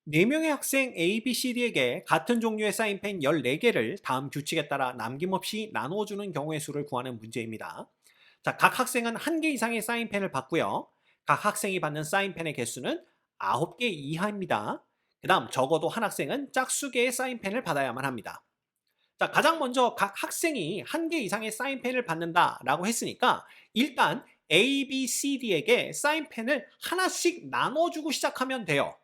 4명의 학생 A, B, C, D에게 같은 종류의 사인펜 14개를 다음 규칙에 따라 남김없이 나누어주는 경우의 수를 구하는 문제입니다. 자, 각 학생은 1개 이상의 사인펜을 받고요. 각 학생이 받는 사인펜의 개수는 9개 이하입니다. 그 다음 적어도 한 학생은 짝수개의 사인펜을 받아야만 합니다. 자, 가장 먼저 각 학생이 1개 이상의 사인펜을 받는다라고 했으니까 일단 A, B, C, D에게 사인펜을 하나씩 나눠주고 시작하면 돼요.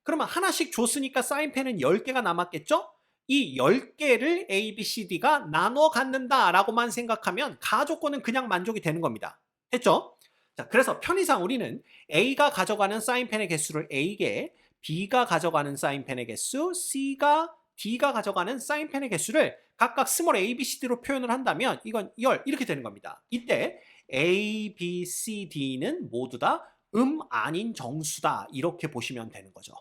그러면 하나씩 줬으니까 사인펜은 10개가 남았겠죠? 이 10개를 A, B, C, D가 나눠 갖는다라고만 생각하면 가조건은 그냥 만족이 되는 겁니다. 됐죠? 자, 그래서 편의상 우리는 A가 가져가는 사인펜의 개수를 A개, B가 가져가는 사인펜의 개수, C가 D가 가져가는 사인펜의 개수를 각각 스몰 a, b, c, d로 표현을 한다면 이건 열 이렇게 되는 겁니다. 이때 a, b, c, d는 모두 다 아닌 정수다 이렇게 보시면 되는 거죠.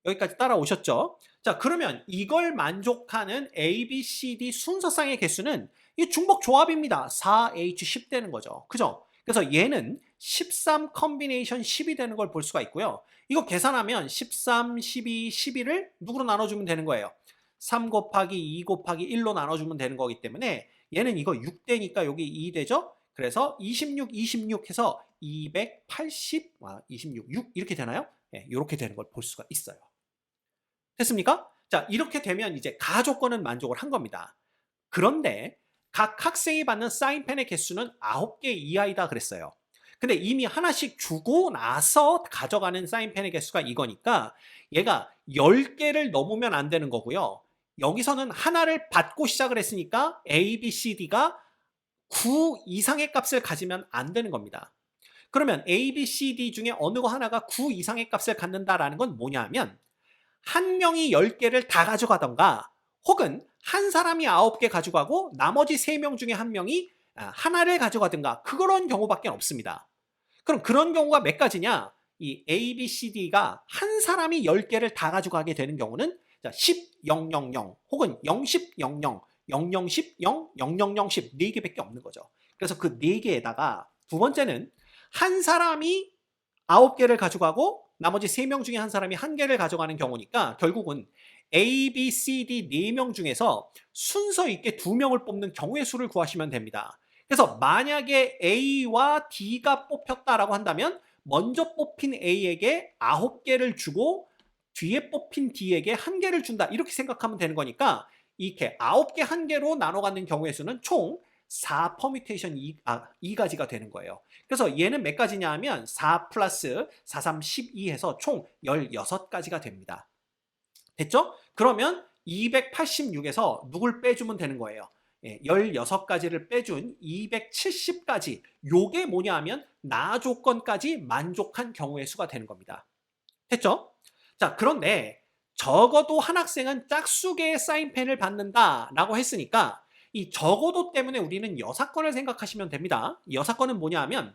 여기까지 따라오셨죠? 자, 그러면 이걸 만족하는 a, b, c, d 순서상의 개수는 이 중복 조합입니다. 4h 10 되는 거죠. 그죠? 그래서 얘는 13 컨비네이션 10이 되는 걸 볼 수가 있고요. 이거 계산하면 13, 12, 11을 누구로 나눠주면 되는 거예요. 3 곱하기 2 곱하기 1로 나눠주면 되는 거기 때문에 얘는 이거 6되니까 여기 2 되죠? 그래서 26, 26 해서 280, 26, 6 이렇게 되나요? 네, 이렇게 되는 걸 볼 수가 있어요. 됐습니까? 자, 이렇게 되면 이제 가조건은 만족을 한 겁니다. 그런데 각 학생이 받는 사인펜의 개수는 9개 이하이다 그랬어요. 근데 이미 하나씩 주고 나서 가져가는 사인펜의 개수가 이거니까 얘가 10개를 넘으면 안 되는 거고요. 여기서는 하나를 받고 시작을 했으니까 A, B, C, D가 9 이상의 값을 가지면 안 되는 겁니다. 그러면 A, B, C, D 중에 어느 거 하나가 9 이상의 값을 갖는다라는 건 뭐냐면 한 명이 10개를 다 가져가던가 혹은 한 사람이 9개 가져가고 나머지 3명 중에 한 명이 하나를 가져가든가 그런 경우밖에 없습니다. 그럼 그런 경우가 몇 가지냐? 이 A, B, C, D가 한 사람이 10개를 다 가져가게 되는 경우는 10, 0, 0, 0 혹은 0, 10, 0, 0, 0, 0, 10, 0, 0, 0, 0, 10 4개밖에 없는 거죠. 그래서 그 4개에다가 두 번째는 한 사람이 9개를 가져가고 나머지 3명 중에 한 사람이 1개를 가져가는 경우니까 결국은 A, B, C, D 4명 중에서 순서 있게 2명을 뽑는 경우의 수를 구하시면 됩니다. 그래서 만약에 A와 D가 뽑혔다라고 한다면 먼저 뽑힌 A에게 9개를 주고 뒤에 뽑힌 D에게 1개를 준다 이렇게 생각하면 되는 거니까 이렇게 9개 1개로 나눠 갖는 경우의 수는 총 4 퍼뮤테이션 2가지가 되는 거예요. 그래서 얘는 몇 가지냐 하면 4 플러스 4, 3, 12 해서 총 16가지가 됩니다. 됐죠? 그러면 286에서 누굴 빼주면 되는 거예요. 16가지를 빼준 270까지 요게 뭐냐 하면 나 조건까지 만족한 경우의 수가 되는 겁니다. 됐죠? 자, 그런데 적어도 한 학생은 짝수개의 사인펜을 받는다라고 했으니까 이 적어도 때문에 우리는 여사건을 생각하시면 됩니다. 여사건은 뭐냐 하면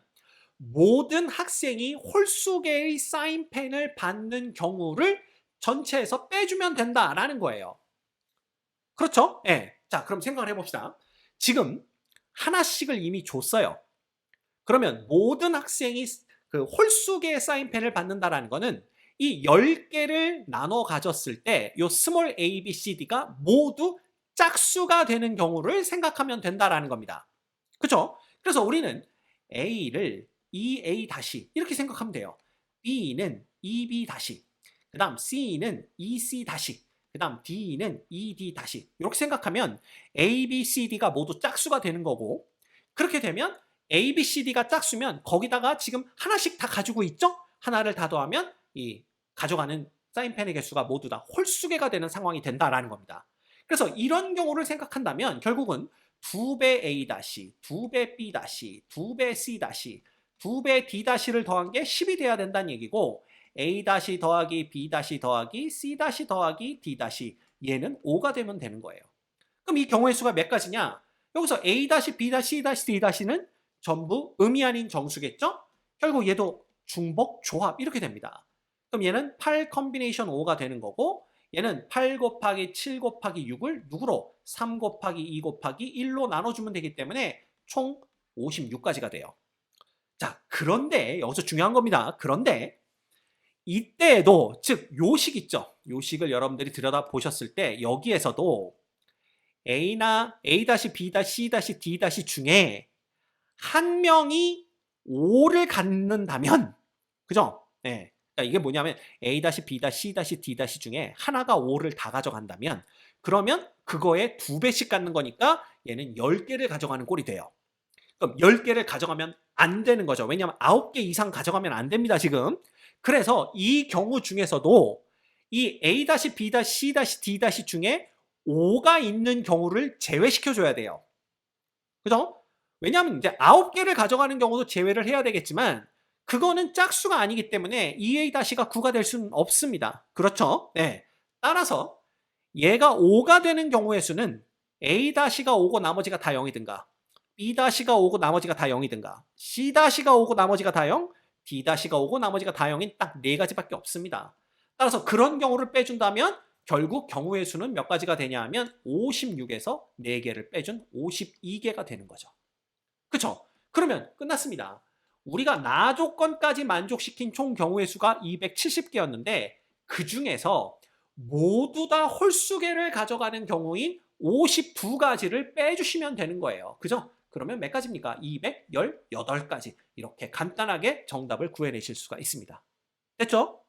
모든 학생이 홀수개의 사인펜을 받는 경우를 전체에서 빼주면 된다라는 거예요. 그렇죠? 예. 자, 그럼 생각을 해봅시다. 지금 하나씩을 이미 줬어요. 그러면 모든 학생이 그 홀수개의 사인펜을 받는다라는 거는 이 10개를 나눠 가졌을 때 요 스몰 a, b, c, d가 모두 짝수가 되는 경우를 생각하면 된다라는 겁니다. 그렇죠? 그래서 우리는 a를 2a 다시 이렇게 생각하면 돼요. b는 2b 다시, 그 다음 c는 2c 다시, 그 다음 d는 2d 다시 이렇게 생각하면 a, b, c, d가 모두 짝수가 되는 거고 그렇게 되면 A, B, C, D가 짝수면 거기다가 지금 하나씩 다 가지고 있죠? 하나를 다 더하면 이 가져가는 사인펜의 개수가 모두 다 홀수개가 되는 상황이 된다라는 겁니다. 그래서 이런 경우를 생각한다면 결국은 2배 A 다시, 2배 B 다시, 2배 C 다시, 2배 D 다시를 더한 게 10이 돼야 된다는 얘기고 A 다시 더하기 B 다시 더하기 C 다시 더하기 D 다시 얘는 5가 되면 되는 거예요. 그럼 이 경우의 수가 몇 가지냐? 여기서 A 다시 B 다시 C 다시 D 다시는 전부 음이 아닌 정수겠죠? 결국 얘도 중복 조합 이렇게 됩니다. 그럼 얘는 8 컨비네이션 5가 되는 거고 얘는 8 곱하기 7 곱하기 6을 누구로? 3 곱하기 2 곱하기 1로 나눠주면 되기 때문에 총 56가지가 돼요. 자, 그런데 여기서 중요한 겁니다. 그런데 이때에도 즉 요식 있죠. 요식을 여러분들이 들여다 보셨을 때 여기에서도 A나 A-B-C-D- 중에 한 명이 5를 갖는다면 그죠? 네. 그러니까 이게 뭐냐면 A-B-C-D- 중에 하나가 5를 다 가져간다면 그러면 그거에 2배씩 갖는 거니까 얘는 10개를 가져가는 꼴이 돼요. 그럼 10개를 가져가면 안 되는 거죠. 왜냐하면 9개 이상 가져가면 안 됩니다, 지금. 그래서 이 경우 중에서도 이 A-B-C-D- 중에 5가 있는 경우를 제외시켜 줘야 돼요. 그죠? 왜냐하면 이제 9개를 가져가는 경우도 제외를 해야 되겠지만 그거는 짝수가 아니기 때문에 2A-가 9가 될 수는 없습니다. 그렇죠? 네. 따라서 얘가 5가 되는 경우의 수는 A-가 5고 나머지가 다 0이든가 B-가 5고 나머지가 다 0이든가 C-가 5고 나머지가 다 0, D-가 5고 나머지가 다 0인 딱 4가지밖에 없습니다. 따라서 그런 경우를 빼준다면 결국 경우의 수는 몇 가지가 되냐 하면 56에서 4개를 빼준 52개가 되는 거죠. 그쵸? 그러면 끝났습니다. 우리가 나 조건까지 만족시킨 총 경우의 수가 270개였는데 그 중에서 모두 다 홀수계를 가져가는 경우인 52가지를 빼주시면 되는 거예요. 그죠? 그러면 몇 가지입니까? 218가지. 이렇게 간단하게 정답을 구해내실 수가 있습니다. 됐죠?